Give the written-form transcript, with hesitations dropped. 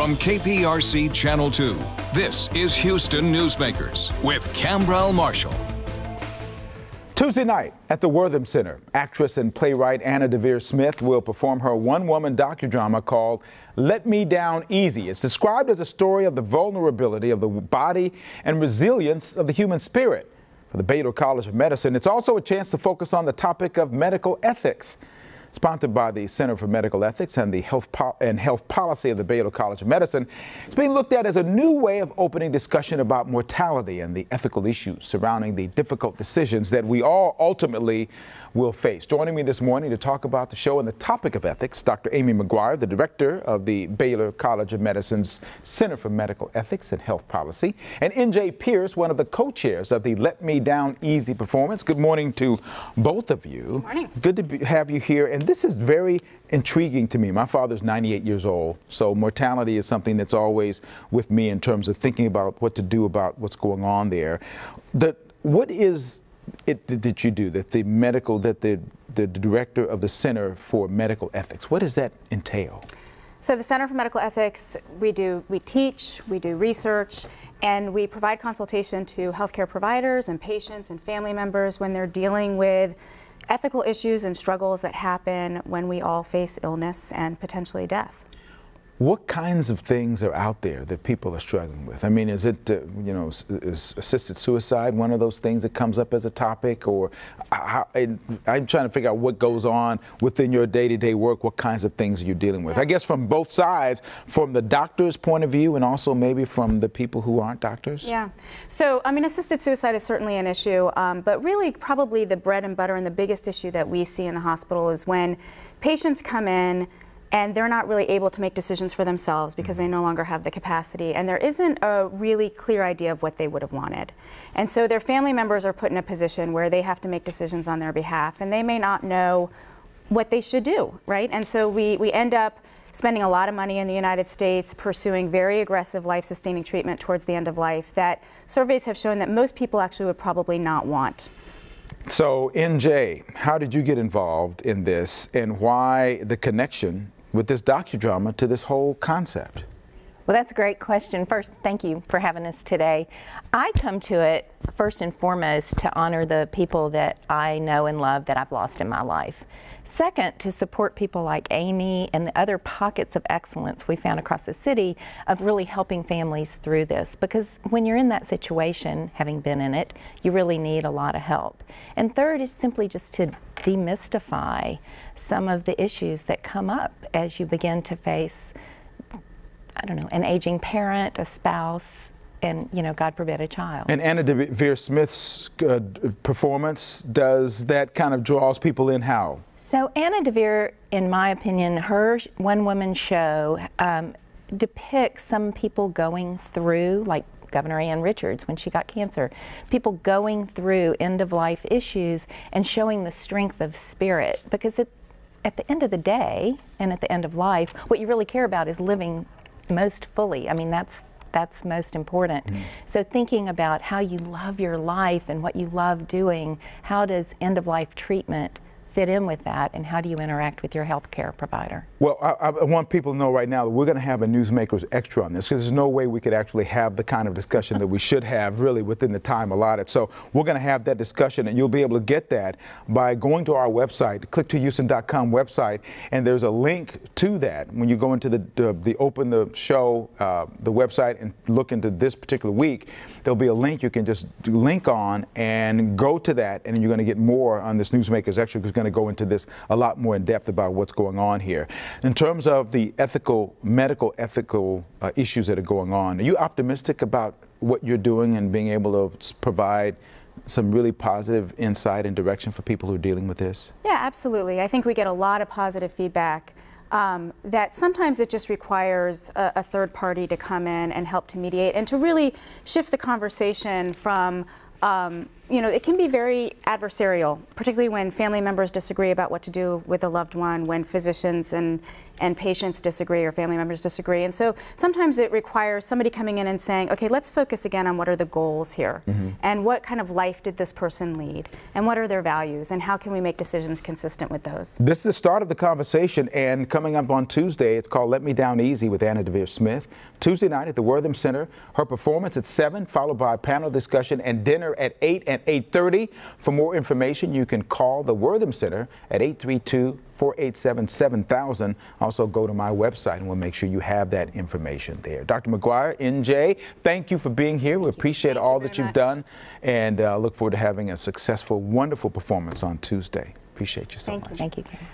From KPRC Channel 2, this is Houston Newsmakers with Cambrell Marshall. Tuesday night at the Wortham Center, actress and playwright Anna Deavere Smith will perform her one-woman docudrama called Let Me Down Easy. It's described as a story of the vulnerability of the body and resilience of the human spirit. For the Baylor College of Medicine, it's also a chance to focus on the topic of medical ethics. Sponsored by the Center for Medical Ethics and the Health Policy of the Baylor College of Medicine, it's being looked at as a new way of opening discussion about mortality and the ethical issues surrounding the difficult decisions that we all ultimately will face. Joining me this morning to talk about the show and the topic of ethics, Dr. Amy McGuire, the director of the Baylor College of Medicine's Center for Medical Ethics and Health Policy, and N.J. Pierce, one of the co-chairs of the Let Me Down Easy performance. Good morning to both of you. Good morning. Good to have you here. And this is very intriguing to me. My father's 98 years old, so mortality is something that's always with me in terms of thinking about what to do about what's going on there. What is it that you do, that the director of the Center for Medical Ethics, what does that entail? So the Center for Medical Ethics, we teach, we do research, and we provide consultation to healthcare providers and patients and family members when they're dealing with ethical issues and struggles that happen when we all face illness and potentially death. What kinds of things are out there that people are struggling with? I mean, is it, is assisted suicide one of those things that comes up as a topic? Or I'm trying to figure out what goes on within your day-to-day work, what kinds of things you're dealing with. I guess from both sides, from the doctor's point of view and also maybe from the people who aren't doctors? Yeah. So, I mean, assisted suicide is certainly an issue, but really probably the bread and butter and the biggest issue that we see in the hospital is when patients come in and they're not really able to make decisions for themselves because they no longer have the capacity, and there isn't a really clear idea of what they would have wanted. And so their family members are put in a position where they have to make decisions on their behalf, and they may not know what they should do, right? And so we end up spending a lot of money in the United States pursuing very aggressive life-sustaining treatment towards the end of life that surveys have shown that most people actually would probably not want. So, NJ, how did you get involved in this, and why the connection with this docudrama to this whole concept? Well, that's a great question. First, thank you for having us today. I come to it first and foremost to honor the people that I know and love that I've lost in my life. Second, to support people like Amy and the other pockets of excellence we found across the city of really helping families through this. Because when you're in that situation, having been in it, you really need a lot of help. And third is simply just to demystify some of the issues that come up as you begin to face, I don't know, an aging parent, a spouse, and, God forbid, a child. And Anna Deavere Smith's performance, does that kind of draws people in how? So Anna Deavere, in my opinion, her one-woman show depicts some people going through, like Governor Ann Richards when she got cancer, people going through end-of-life issues and showing the strength of spirit. Because at the end of the day and at the end of life, what you really care about is living most fully. I mean, that's most important. So thinking about how you love your life and what you love doing, how does end-of-life treatment fit in with that, and how do you interact with your health care provider? Well, I want people to know right now that we're going to have a Newsmakers Extra on this, because there's no way we could actually have the kind of discussion that we should have really within the time allotted. So we're going to have that discussion, and you'll be able to get that by going to our website, click2houston.com website, and there's a link to that. When you go into the open the show, the website, and look into this particular week, there'll be a link you can just link on and go to that, and you're going to get more on this Newsmakers Extra, because going to go into this a lot more in depth about what's going on here. In terms of the medical ethical issues that are going on, are you optimistic about what you're doing and being able to provide some really positive insight and direction for people who are dealing with this? Yeah, absolutely. I think we get a lot of positive feedback. That sometimes it just requires a third party to come in and help to mediate and to really shift the conversation from you know, it can be very adversarial, particularly when family members disagree about what to do with a loved one, when physicians and patients disagree or family members disagree. And so sometimes it requires somebody coming in and saying, okay, let's focus again on what are the goals here, and what kind of life did this person lead, and what are their values, and how can we make decisions consistent with those. This is the start of the conversation, and coming up on Tuesday, it's called Let Me Down Easy with Anna Deavere Smith. Tuesday night at the Wortham Center. Her performance at 7, followed by a panel discussion and dinner at 8 and 8:30. For more information, you can call the Wortham Center at 832-487-7000. Also go to my website and we'll make sure you have that information there. Dr. McGuire, NJ, thank you for being here. We appreciate all that you've done, and look forward to having a successful, wonderful performance on Tuesday. Appreciate you so much. Thank you, Karen.